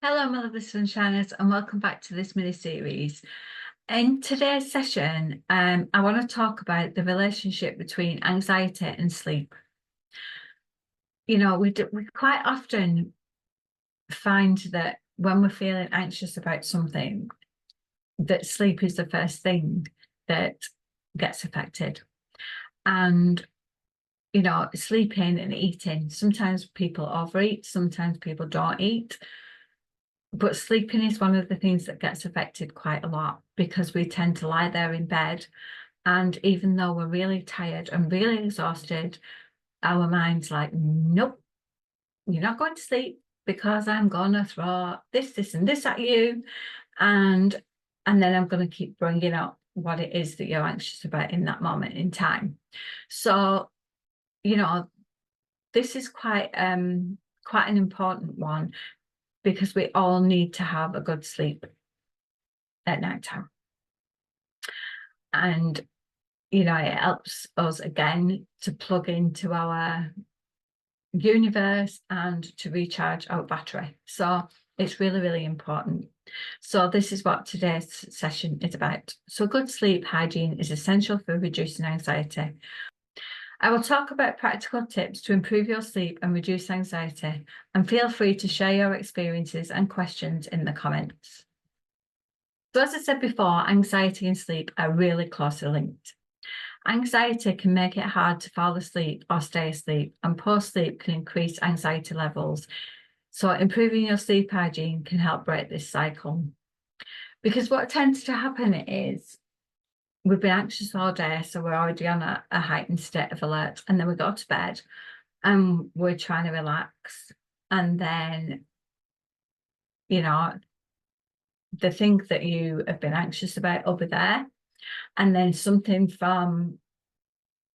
Hello, my lovely sunshiners, and welcome back to this mini series. In today's session, I want to talk about the relationship between anxiety and sleep. We quite often find that when we're feeling anxious about something, that sleep is the first thing that gets affected. And sleeping and eating. Sometimes people overeat, sometimes people don't eat. But sleeping is one of the things that gets affected quite a lot because we tend to lie there in bed. And even though we're really tired and really exhausted, our mind's like, nope, you're not going to sleep because I'm going to throw this, and this at you. And then I'm going to keep bringing up what it is that you're anxious about in that moment in time. So, this is quite an important one because we all need to have a good sleep at night time. And, it helps us again to plug into our universe and to recharge our battery. So it's really, really important. So this is what today's session is about. So good sleep hygiene is essential for reducing anxiety. I will talk about practical tips to improve your sleep and reduce anxiety, and feel free to share your experiences and questions in the comments. So as I said before, anxiety and sleep are really closely linked. Anxiety can make it hard to fall asleep or stay asleep, and poor sleep can increase anxiety levels. So improving your sleep hygiene can help break this cycle. Because what tends to happen is we've been anxious all day, so we're already on a heightened state of alert, and then we go to bed and we're trying to relax. And then, the thing that you have been anxious about will be there. And then something from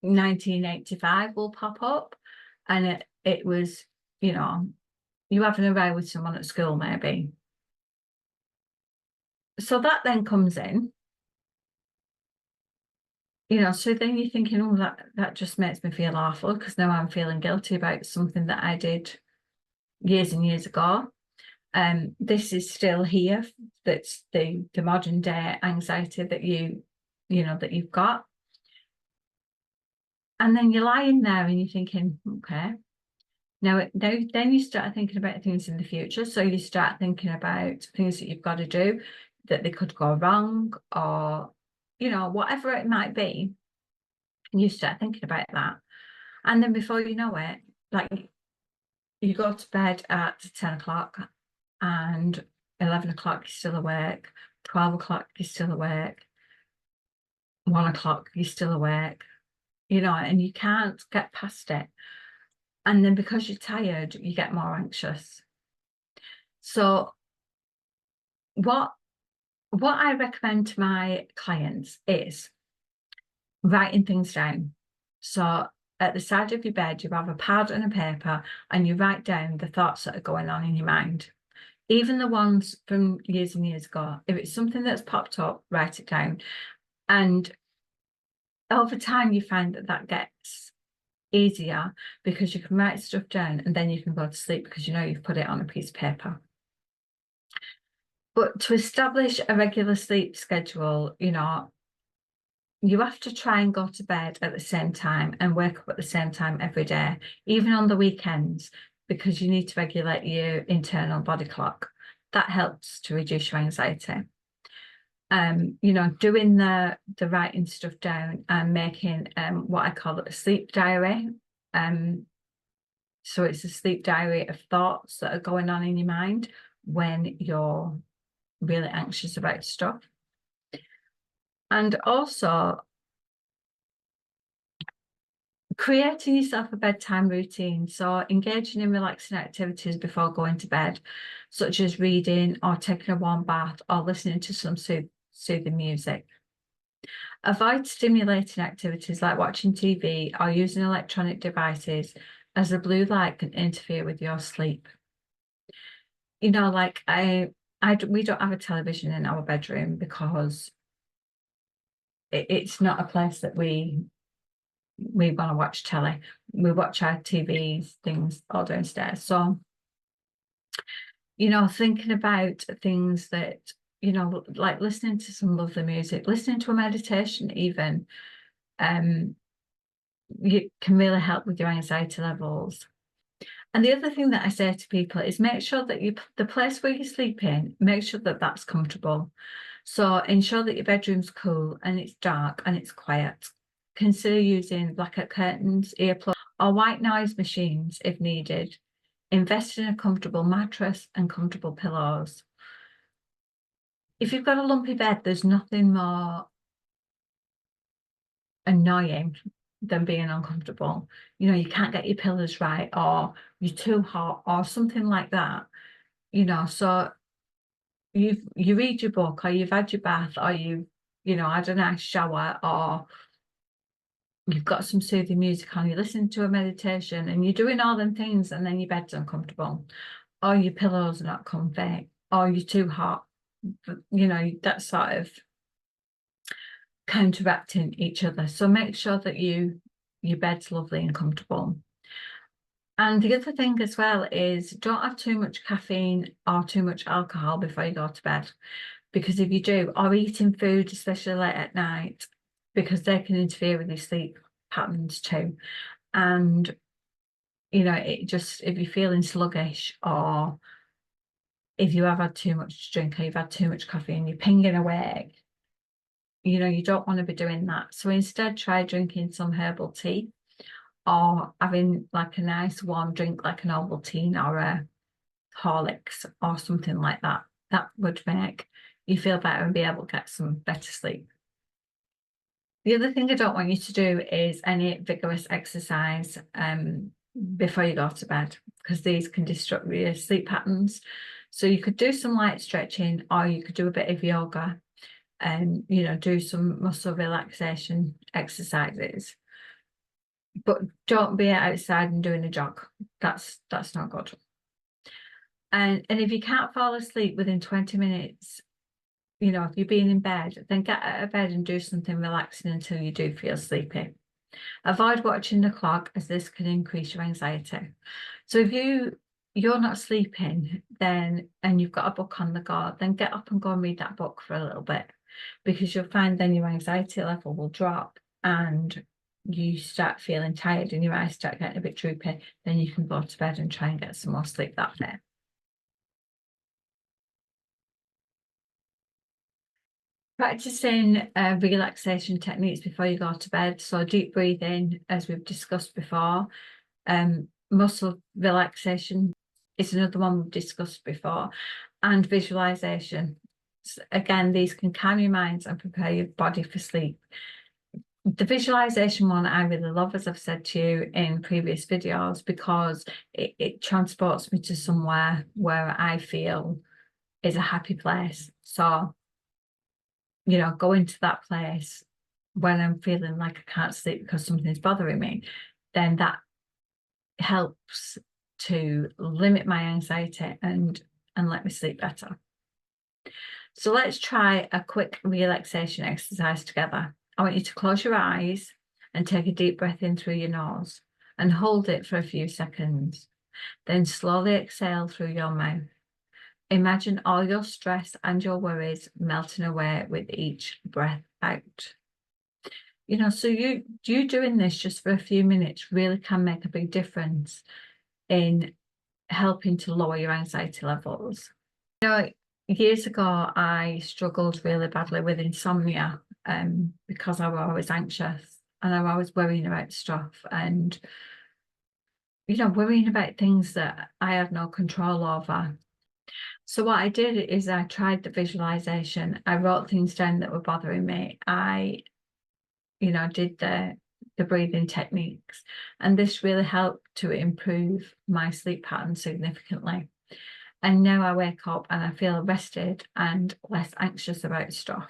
1985 will pop up, and it was, you having a row with someone at school, maybe. So that then comes in, so then you're thinking, oh, that just makes me feel awful because now I'm feeling guilty about something that I did years and years ago. This is still here. That's the modern day anxiety that that you've got. And then you're lying there and you're thinking, okay, now then you start thinking about things in the future. So you start thinking about things that you've got to do, that they could go wrong, or, whatever it might be. And you start thinking about that. And then before you know it, like you go to bed at 10 o'clock and 11 o'clock you're still awake, 12 o'clock you're still awake, 1 o'clock you're still awake, and you can't get past it. And then because you're tired, you get more anxious. So what I recommend to my clients is writing things down. So at the side of your bed, you have a pad and a paper and you write down the thoughts that are going on in your mind. Even the ones from years and years ago. If it's something that's popped up, write it down. And over time, you find that gets easier because you can write stuff down and then you can go to sleep because you've put it on a piece of paper. But to establish a regular sleep schedule, you have to try and go to bed at the same time and wake up at the same time every day, even on the weekends, because you need to regulate your internal body clock. That helps to reduce your anxiety. Doing the writing stuff down and making what I call a sleep diary. So it's a sleep diary of thoughts that are going on in your mind when you're really anxious about stuff. And also creating yourself a bedtime routine. So engaging in relaxing activities before going to bed, such as reading or taking a warm bath or listening to some soothing music. Avoid stimulating activities like watching TV or using electronic devices, as the blue light can interfere with your sleep. Like we don't have a television in our bedroom because it's not a place that we want to watch telly. We watch our TV things all downstairs. So you know, thinking about things that, you know, like listening to some lovely music, listening to a meditation even, you can really help with your anxiety levels. And the other thing that I say to people is make sure that the place where you sleep in, make sure that that's comfortable. So ensure that your bedroom's cool and it's dark and it's quiet. Consider using blackout curtains, earplugs, or white noise machines if needed. Invest in a comfortable mattress and comfortable pillows. If you've got a lumpy bed, there's nothing more annoying than being uncomfortable. You know, you can't get your pillows right, or you're too hot, or something like that. You know, so you read your book, or you've had your bath, or you know, had a nice shower, or you've got some soothing music on, you listen to a meditation, and you're doing all them things, and then your bed's uncomfortable, or your pillows are not comfy, or you're too hot. You know, that's sort of counteracting each other. So make sure that your bed's lovely and comfortable. And the other thing as well is don't have too much caffeine or too much alcohol before you go to bed. Because if you do, or eating food, especially late at night, because they can interfere with your sleep patterns too. And, you know, it just, if you're feeling sluggish, or if you have had too much to drink, or you've had too much coffee and you're pinging awake, you know, you don't want to be doing that. So instead, try drinking some herbal tea, or having like a nice warm drink like an Ovaltine or a Horlicks or something like that. That would make you feel better and be able to get some better sleep. The other thing I don't want you to do is any vigorous exercise before you go to bed, because these can disrupt your sleep patterns. So you could do some light stretching, or you could do a bit of yoga, and you know, do some muscle relaxation exercises. But don't be outside and doing a jog. That's not good. And if you can't fall asleep within 20 minutes, you know, if you're being in bed, then get out of bed and do something relaxing until you do feel sleepy. Avoid watching the clock, as this can increase your anxiety. So if you're not sleeping, then, and you've got a book on the go, then get up and go and read that book for a little bit, because you'll find then your anxiety level will drop and you start feeling tired and your eyes start getting a bit droopy. Then you can go to bed and try and get some more sleep that day. Practicing relaxation techniques before you go to bed. So deep breathing, as we've discussed before. Muscle relaxation is another one we've discussed before. And visualization. Again, these can calm your mind and prepare your body for sleep. The visualization one I really love, as I've said to you in previous videos, because it transports me to somewhere where I feel is a happy place. So, you know, go into that place when I'm feeling like I can't sleep because something's bothering me, then that helps to limit my anxiety and let me sleep better. So let's try a quick relaxation exercise together. I want you to close your eyes and take a deep breath in through your nose and hold it for a few seconds. Then slowly exhale through your mouth. Imagine all your stress and your worries melting away with each breath out. You know, so you doing this just for a few minutes really can make a big difference in helping to lower your anxiety levels. You know, years ago, I struggled really badly with insomnia because I was always anxious and I was always worrying about stuff and, you know, worrying about things that I had no control over. So what I did is I tried the visualization. I wrote things down that were bothering me. I, you know, did the breathing techniques, and this really helped to improve my sleep pattern significantly. And now I wake up and I feel rested and less anxious about stuff.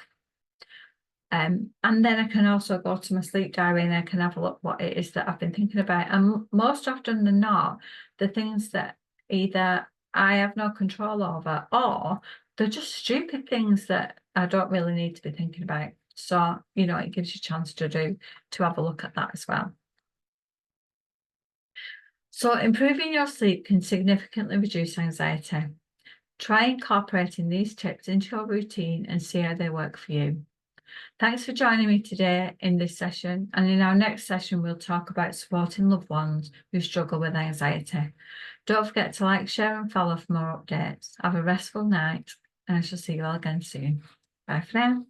And then I can also go to my sleep diary and I can have a look what it is that I've been thinking about. And most often than not, the things that either I have no control over, or they're just stupid things that I don't really need to be thinking about. So, you know, it gives you a chance to have a look at that as well. So improving your sleep can significantly reduce anxiety. Try incorporating these tips into your routine and see how they work for you. Thanks for joining me today in this session, and in our next session we'll talk about supporting loved ones who struggle with anxiety. Don't forget to like, share and follow for more updates. Have a restful night, and I shall see you all again soon. Bye for now.